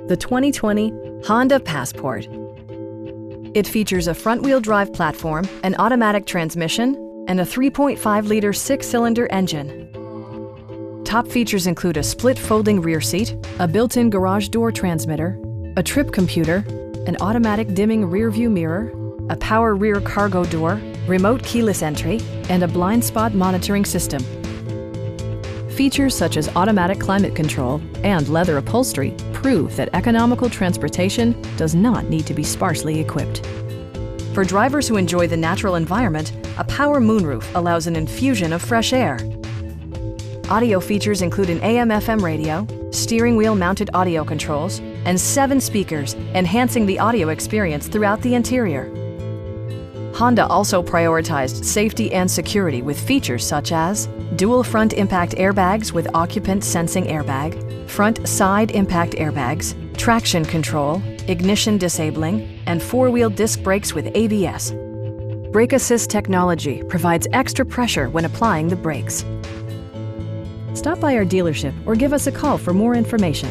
the 2020 Honda Passport. It features a front-wheel drive platform, an automatic transmission, and a 3.5-liter six-cylinder engine. Top features include a split folding rear seat, a built-in garage door transmitter, a trip computer, an automatic dimming rear-view mirror, a power rear cargo door, remote keyless entry, and a blind spot monitoring system. Features such as automatic climate control and leather upholstery prove that economical transportation does not need to be sparsely equipped. For drivers who enjoy the natural environment, a power moonroof allows an infusion of fresh air. Audio features include an AM/FM radio, steering wheel mounted audio controls, and 7 speakers, enhancing the audio experience throughout the interior. Honda also prioritized safety and security with features such as dual front impact airbags with occupant sensing airbag, front side impact airbags, traction control, ignition disabling, and 4-wheel disc brakes with ABS. Brake assist technology provides extra pressure when applying the brakes. Stop by our dealership or give us a call for more information.